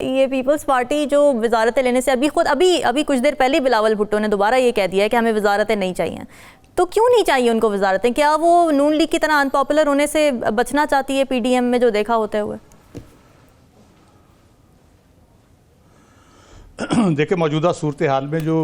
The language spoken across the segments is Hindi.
ये पीपल्स पार्टी जो वजारतें लेने से अभी कुछ देर पहले बिलावल भुट्टो ने दोबारा ये कह दिया है कि हमें वजारतें नहीं चाहिए। तो क्यों नहीं चाहिए उनको वजारतें? क्या वो नून लीग की तरह अनपॉपुलर होने से बचना चाहती है पीडीएम में जो देखा होते हुए? देखिए, मौजूदा सूरत हाल में जो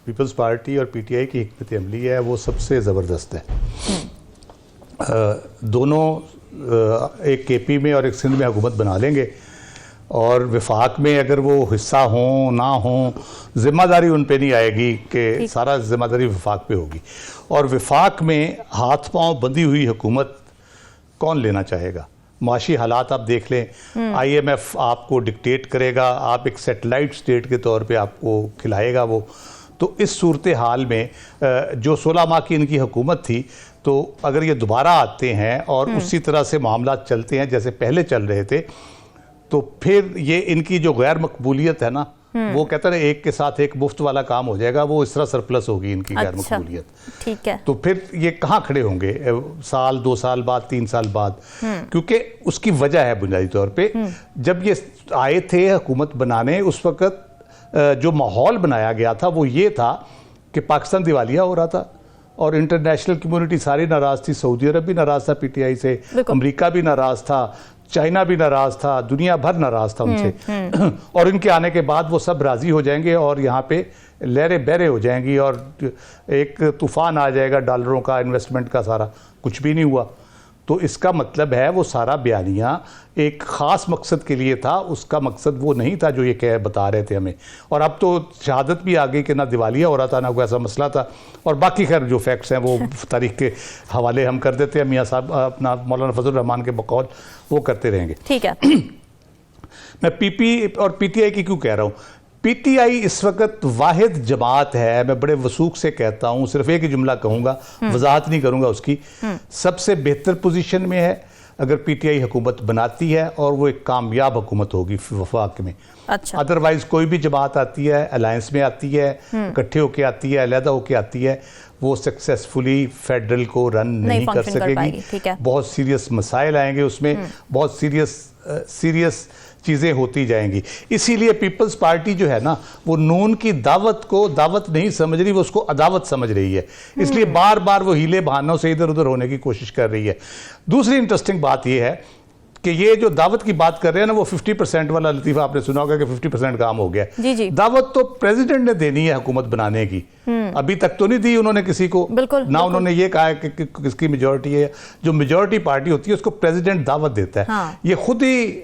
पीपल्स पार्टी और पीटीआई की हिकमत अमली है वो सबसे ज़बरदस्त है। दोनों एक केपी में और एक सिंध में हुकूमत बना लेंगे और विफाक में अगर वो हिस्सा हों ना हों, ज़िम्मेदारी उन पे नहीं आएगी कि सारा ज़िम्मेदारी विफाक पे होगी। और विफाक में हाथ पांव बंधी हुई हुकूमत कौन लेना चाहेगा? माशी हालात आप देख लें, आईएमएफ आपको डिक्टेट करेगा, आप एक सैटेलाइट स्टेट के तौर पे आपको खिलाएगा वो। तो इस सूरत हाल में जो 16 माह की इनकी हुकूमत थी, तो अगर ये दोबारा आते हैं और उसी तरह से मामला चलते हैं जैसे पहले चल रहे थे, तो फिर ये इनकी जो गैर मकबूलियत है ना, वो कहते हैं एक के साथ एक मुफ्त वाला काम हो जाएगा, वो इस तरह सरप्लस होगी इनकी गैर मकबूलियत। ठीक है। तो फिर ये कहाँ खड़े होंगे साल 2 साल बाद 3 साल बाद? क्योंकि उसकी वजह है बुनियादी तौर पे, जब ये आए थे हुकूमत बनाने, उस वक्त जो माहौल बनाया गया था वो ये था कि पाकिस्तान दिवालिया हो रहा था और इंटरनेशनल कम्युनिटी सारी नाराज थी। सऊदी अरब भी नाराज था पीटीआई से, अमेरिका भी नाराज था, चाइना भी नाराज था, दुनिया भर नाराज था उनसे। और इनके आने के बाद वो सब राजी हो जाएंगे और यहाँ पे लहरें बहरें हो जाएंगी और एक तूफान आ जाएगा डॉलरों का, इन्वेस्टमेंट का। सारा कुछ भी नहीं हुआ। तो इसका मतलब है वो सारा बयानिया एक ख़ास मकसद के लिए था, उसका मकसद वो नहीं था जो ये बता रहे थे हमें। और अब तो शहादत भी आ गई कि ना दिवालिया हो रहा था ना कोई ऐसा मसला था। और बाकी खैर जो फैक्ट्स हैं वो तारीख के हवाले हम कर देते हैं, मियाँ साहब अपना मौलाना फजल रहमान के बकौल वो करते रहेंगे। ठीक है। मैं पीपी और पीटीआई की क्यों कह रहा हूँ? पीटीआई इस वक्त वाहिद जमात है, मैं बड़े वसूख से कहता हूँ, सिर्फ एक ही जुमला कहूँगा, वजाहत नहीं करूँगा उसकी, सबसे बेहतर पोजीशन में है अगर पीटीआई हुकूमत बनाती है और वो एक कामयाब हुकूमत होगी वफाक में। अच्छा। अदरवाइज कोई भी जमात आती है, अलायंस में आती है, इकट्ठे होके आती है, अलहदा होके आती है, वो सक्सेसफुली फेडरल को रन नहीं कर सकेगी। बहुत सीरियस मसाइल आएंगे उसमें, बहुत सीरियस चीज़ें होती जाएंगी। इसीलिए पीपल्स पार्टी जो है ना, वो नून की दावत को दावत नहीं समझ रही, वो उसको अदावत समझ रही है। इसलिए बार बार वो हीले बहानों से इधर उधर होने की कोशिश कर रही है। दूसरी इंटरेस्टिंग बात ये है कि ये जो दावत की बात कर रहे हैं ना, वो 50% वाला लतीफ़ा आपने सुना होगा कि 50% काम हो गया। जी जी। दावत तो प्रेसिडेंट ने देनी है हुकूमत बनाने की, अभी तक तो नहीं दी उन्होंने किसी को। ना उन्होंने ये कहा कि किसकी मेजॉरिटी है। जो मेजॉरिटी पार्टी होती है उसको प्रेसिडेंट दावत देता है। हाँ। ये खुद ही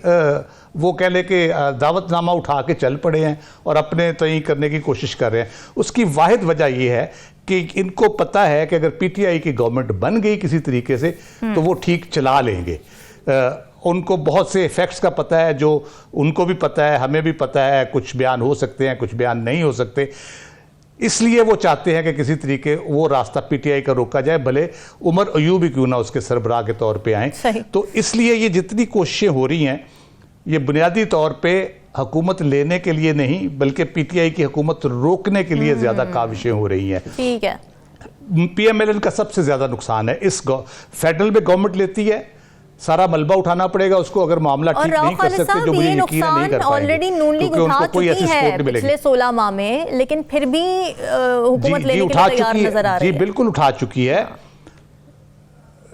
वो कह ले कि दावतनामा उठा के चल पड़े हैं और अपने तय करने की कोशिश कर रहे हैं। उसकी वाहिद वजह यह है कि इनको पता है कि अगर पीटीआई की गवर्नमेंट बन गई किसी तरीके से तो वो ठीक चला लेंगे। उनको बहुत से फैक्ट्स का पता है, जो उनको भी पता है, हमें भी पता है। कुछ बयान हो सकते हैं, कुछ बयान नहीं हो सकते। इसलिए वो चाहते हैं कि किसी तरीके वो रास्ता पीटीआई का रोका जाए, भले उमर अयूब ही क्यों ना उसके सरबराह के तौर पे आए। तो इसलिए ये जितनी कोशिशें हो रही हैं, ये बुनियादी तौर पे हुकूमत लेने के लिए नहीं, बल्कि पीटीआई की हुकूमत रोकने के लिए ज्यादा काविशें हो रही हैं। ठीक है। पीएमएलएन का सबसे ज्यादा नुकसान है। इस फेडरल में गवर्नमेंट लेती है, सारा मलबा उठाना पड़ेगा उसको अगर मामला ठीक नहीं कर सकते, जो मुझे यकीन नहीं कर पाएंगे। ऑलरेडी नून लीग उठा चुकी है पिछले 16 माह में, लेकिन फिर भी हुकूमत लेने के लिए तैयार नजर आ रही है। जी बिल्कुल उठा चुकी है।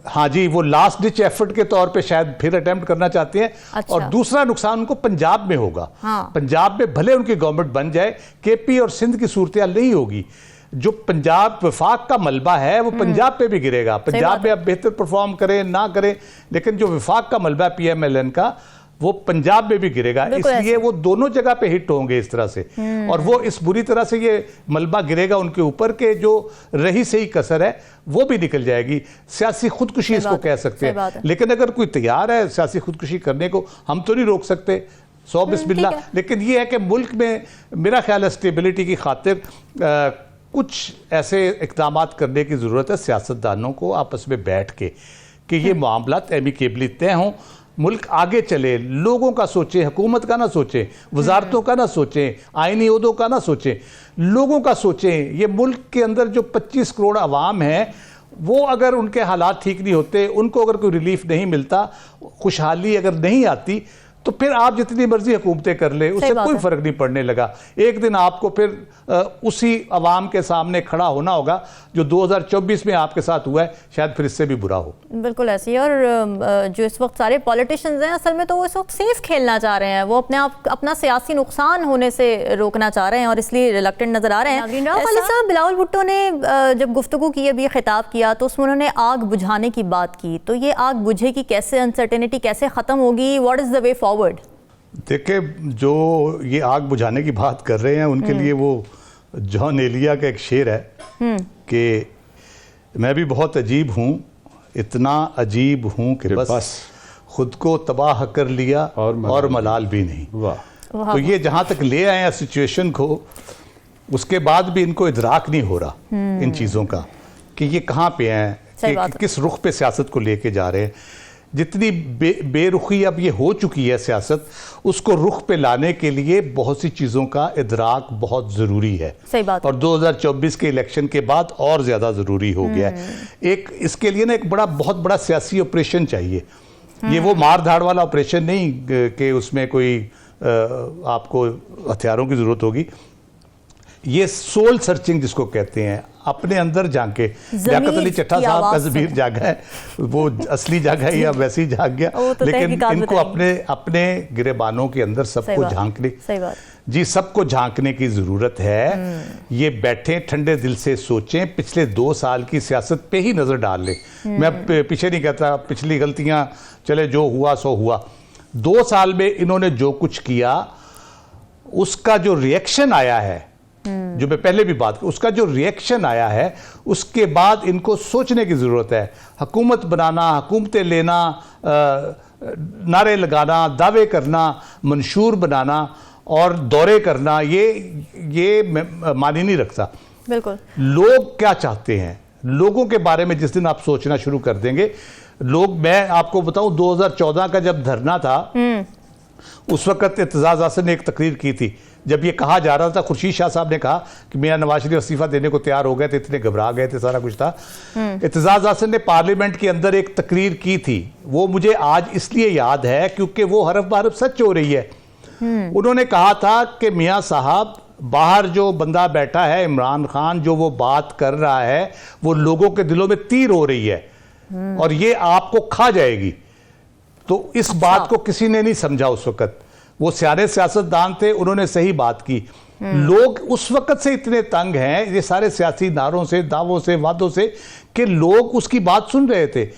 हाँ जी, वो लास्ट डिच एफर्ट के तौर पे शायद फिर अटेम्प्ट करना चाहते हैं। अच्छा। और दूसरा नुकसान उनको पंजाब में होगा। हाँ। पंजाब में भले उनकी गवर्नमेंट बन जाए, केपी और सिंध की सूरत नहीं होगी। जो पंजाब वफाक का मलबा है वो पंजाब पे भी गिरेगा। पंजाब में अब बेहतर परफॉर्म करें ना करें, लेकिन जो वफाक का मलबा है पीएमएलएन का, वो पंजाब में भी गिरेगा। इसलिए वो दोनों जगह पे हिट होंगे इस तरह से। और वो इस बुरी तरह से ये मलबा गिरेगा उनके ऊपर के जो रही सही कसर है वो भी निकल जाएगी। सियासी खुदकुशी इसको कह सकते हैं। लेकिन अगर कोई तैयार है सियासी खुदकुशी करने को, हम तो नहीं रोक सकते, 100 बिस्मिल्लाह। लेकिन ये है कि मुल्क में मेरा ख्याल है स्टेबिलिटी की खातिर कुछ ऐसे इक़दाम करने की ज़रूरत है सियासतदानों को आपस में बैठ के, कि ये मामला एमिकेबली तय हों, मुल्क आगे चले, लोगों का सोचें, हुकूमत का ना सोचें, वजारतों का ना सोचें, आईनी ओहदों का ना सोचें, लोगों का सोचें। ये मुल्क के अंदर जो 25 करोड़ आवाम है, वो अगर उनके हालात ठीक नहीं होते, उनको अगर कोई रिलीफ नहीं मिलता, खुशहाली अगर नहीं आती, तो फिर आप जितनी मर्जी हुकूमतें कर ले, उससे कोई फर्क नहीं पड़ने लगा। एक दिन आपको फिर उसी अवाम के सामने खड़ा होना होगा जो 2024 में आपके साथ हुआ है, शायद फिर इससे भी बुरा हो। बिल्कुल ऐसी है। और जो इस वक्त सारे पॉलिटिशियंस हैं, असल में तो वो इस वक्त सेफ खेलना चाह रहे हैं, वो अपना सियासी नुकसान होने से रोकना चाह रहे हैं और इसलिए रिलक्टेंट नजर आ रहे हैं। खालिद साहब, बिलावल भुट्टो ने जब गुफ्तगू की, अभी खिताब किया, तो उसमें उन्होंने आग बुझाने की बात की। तो ये आग बुझेगी कैसे, अनसर्टेनिटी कैसे ख़त्म होगी, what is the way forward? देखिए, जो ये आग बुझाने की बात कर रहे हैं उनके लिए वो जॉन एलिया का एक शेर है कि मैं भी बहुत अजीब हूँ, इतना अजीब हूँ कि बस खुद को तबाह कर लिया और मलाल भी नहीं। वाह। तो ये जहाँ तक ले आए हैं सिचुएशन को, उसके बाद भी इनको इदराक नहीं हो रहा इन चीज़ों का कि ये कहाँ पे हैं, कि किस रुख पे सियासत को लेके जा रहे हैं। जितनी बेरुखी अब ये हो चुकी है सियासत, उसको रुख पे लाने के लिए बहुत सी चीज़ों का इदराक बहुत ज़रूरी है। सही बात। और 2024 के इलेक्शन के बाद और ज़्यादा ज़रूरी हो गया है। एक इसके लिए ना एक बहुत बड़ा सियासी ऑपरेशन चाहिए। ये वो मार धाड़ वाला ऑपरेशन नहीं कि उसमें कोई आपको हथियारों की ज़रूरत होगी। ये सोल सर्चिंग जिसको कहते हैं, अपने अंदर झांके। लियाकत अली चट्टा साहब का ज़मीर जागा है, वो असली जागा है या वैसी जाग गया, तो लेकिन इनको अपने गिरेबानों के अंदर सबको झांकने, जी सबको झांकने की ज़रूरत है। ये बैठे ठंडे दिल से सोचें, पिछले 2 साल की सियासत पे ही नज़र डाल लें। मैं पीछे नहीं कहता, पिछली गलतियां चले, जो हुआ सो हुआ। 2 साल में इन्होंने जो कुछ किया, उसका जो रिएक्शन आया है, जो मैं पहले भी बात की, उसका जो रिएक्शन आया है, उसके बाद इनको सोचने की ज़रूरत है। हुकूमत बनाना, हुकूमतें लेना, नारे लगाना, दावे करना, मंशूर बनाना और दौरे करना, ये मानी नहीं रखता। बिल्कुल। लोग क्या चाहते हैं, लोगों के बारे में जिस दिन आप सोचना शुरू कर देंगे, लोग, मैं आपको बताऊं 2014 का जब धरना था, उस वक्त एतजाज़ हसन ने एक तकरीर की थी। जब ये कहा जा रहा था, खुर्शीद शाह साहब ने कहा कि मियां नवाज शरीफ इस्तीफा देने को तैयार हो गए थे, इतने घबरा गए थे, सारा कुछ था। एतजाज़ हसन ने पार्लियामेंट के अंदर एक तकरीर की थी, वो मुझे आज इसलिए याद है क्योंकि वो हरफ बहरफ सच हो रही है। उन्होंने कहा था कि मियां साहब, बाहर जो बंदा बैठा है इमरान खान, जो वो बात कर रहा है, वो लोगों के दिलों में तीर हो रही है और ये आपको खा जाएगी। तो इस बात को किसी ने नहीं समझा उस वक्त। वो सियाने सियासतदान थे, उन्होंने सही बात की। लोग उस वक्त से इतने तंग हैं ये सारे सियासी नारों से, दावों से, वादों से, कि लोग उसकी बात सुन रहे थे।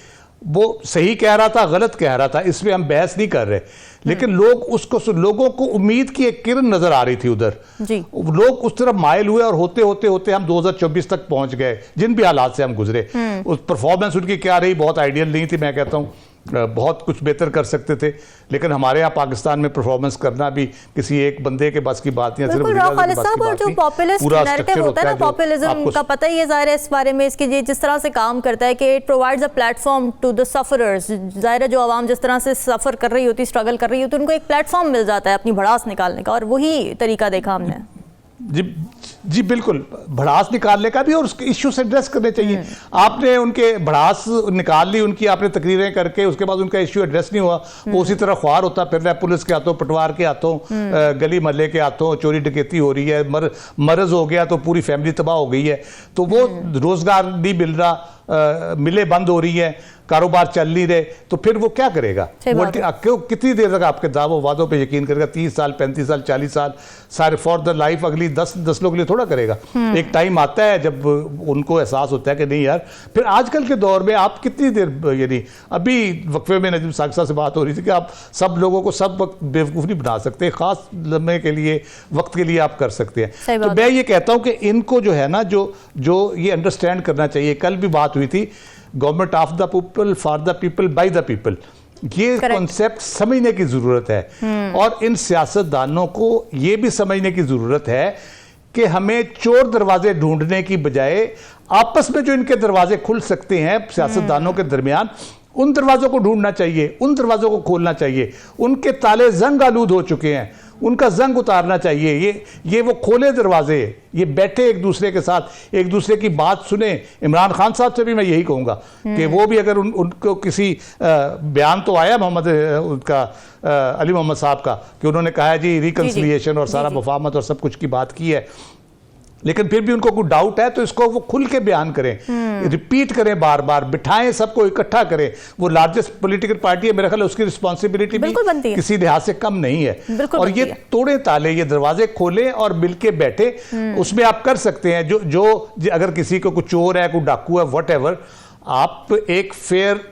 वो सही कह रहा था, गलत कह रहा था, इसमें हम बहस नहीं कर रहे, लेकिन लोगों को उम्मीद की एक किरण नजर आ रही थी उधर जी। लोग उस तरफ माइल हुए और होते होते होते हम 2024 तक पहुंच गए, जिन भी हालात से हम गुजरे। उस परफॉर्मेंस उनकी क्या रही, बहुत आइडियल नहीं थी। मैं कहता हूं बहुत कुछ बेहतर कर सकते थे, लेकिन हमारे यहाँ पाकिस्तान में परफॉर्मेंस करना भी किसी एक बंदे के बस की बात नहीं है। खालिद साहब, और जो पॉपुलिस्ट नैरेटिव होता है ना, पॉपुलिज्म का पता ही है ज़ाहिर है इस बारे में, इसके जिस तरह से काम करता है कि it provides a platform to the sufferers. ज़ाहिर है जो आवाम जिस तरह से सफ़र कर रही होती, स्ट्रगल कर रही होती, उनको एक प्लेटफॉर्म मिल जाता है अपनी भड़ास निकालने का, और वही तरीका देखा हमने। जी बिल्कुल, भड़ास निकालने का भी और उसके इश्यू से एड्रेस करने चाहिए। आपने उनके भड़ास निकाल ली उनकी, आपने तकरीरें करके, उसके बाद उनका इश्यू एड्रेस नहीं हुआ, वो उसी तरह ख्वार होता फिर रहा है, पुलिस के हाथों, पटवार के हाथों, गली महल्ले के हाथों चोरी डकैती हो रही है, मर्ज हो गया तो पूरी फैमिली तबाह हो गई है, तो वो रोजगार नहीं मिल रहा, मिलें बंद हो रही है, कारोबार चल नहीं रहे, तो फिर वो क्या करेगा? वो कितनी देर तक आपके दावों वादों पे यकीन करेगा? 30 साल, 35 साल, 40 साल, सारे फॉर द लाइफ अगली 10 लोगों के लिए थोड़ा करेगा। एक टाइम आता है जब उनको एहसास होता है कि नहीं यार, फिर आजकल के दौर में आप कितनी देर, यानी अभी वक्फे में नजीम साकिब से बात हो रही थी कि आप सब लोगों को सब वक्त बेवकूफ़ नहीं बना सकते, खास लम्हे के लिए, वक्त के लिए आप कर सकते हैं। तो मैं ये कहता हूँ कि इनको जो है ना, जो ये अंडरस्टैंड करना चाहिए। कल भी बात हुई थी, government of the people, for the people, by the people, ये कॉन्सेप्ट समझने की जरूरत है। और इन सियासतदानों को ये भी समझने की जरूरत है कि हमें चोर दरवाजे ढूंढने की बजाय आपस में जो इनके दरवाजे खुल सकते हैं सियासतदानों के दरमियान, उन दरवाजों को ढूंढना चाहिए, उन दरवाजों को खोलना चाहिए। उनके ताले जंग आलूद हो चुके हैं, उनका जंग उतारना चाहिए। ये वो खोले दरवाजे, ये बैठे एक दूसरे के साथ, एक दूसरे की बात सुने। इमरान खान साहब से भी मैं यही कहूंगा कि वो भी अगर उनको किसी बयान तो आया मोहम्मद उनका अली मोहम्मद साहब का कि उन्होंने कहा है जी रिकंसिलिएशन और सारा मुफाहमत और सब कुछ की बात की है, लेकिन फिर भी उनको कोई डाउट है तो इसको वो खुल के बयान करें, रिपीट करें, बार बार बिठाएं, सबको इकट्ठा करें। वो लार्जेस्ट पॉलिटिकल पार्टी है, मेरा ख्याल उसकी रिस्पॉन्सिबिलिटी भी किसी लिहाज से कम नहीं है। और ये तोड़े ताले, ये दरवाजे खोलें और मिलके बैठे, उसमें आप कर सकते हैं। जो अगर किसी को कोई चोर है, कोई डाकू है, व्हाटएवर, आप एक फेयर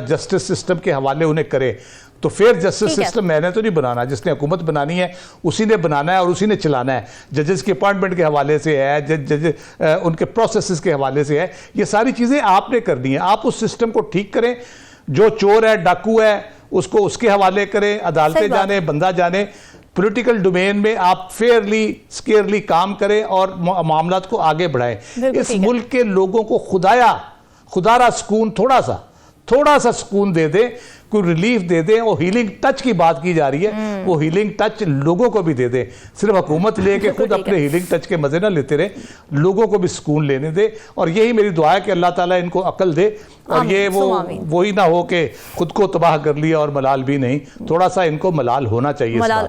जस्टिस सिस्टम के हवाले उन्हें करें। तो फेयर जस्टिस सिस्टम मैंने तो नहीं बनाना, जिसने हुकूमत बनानी है उसी ने बनाना है और उसी ने चलाना है। जजेस के अपॉइंटमेंट के हवाले से है, जज उनके प्रोसेसेस के हवाले से है, ये सारी चीज़ें आपने करनी है। आप उस सिस्टम को ठीक करें, जो चोर है, डाकू है, उसको उसके हवाले करें, अदालतें जाने, बंदा जाने। पॉलिटिकल डोमेन में आप फेयरली स्केयरली काम करें और मामलात को आगे बढ़ाएं। इस मुल्क के लोगों को खुदारा सुकून, थोड़ा सा सुकून दे दे, कोई रिलीफ दे दे। वो हीलिंग टच की बात की जा रही है, वो हीलिंग टच लोगों को भी दे दे। सिर्फ हुकूमत लेके खुद अपने हीलिंग टच के मजे ना लेते रहे, लोगों को भी सुकून लेने दे। और यही मेरी दुआ है कि अल्लाह ताला इनको अकल दे और ये वही ना हो कि खुद को तबाह कर लिया और मलाल भी नहीं। थोड़ा सा इनको मलाल होना चाहिए।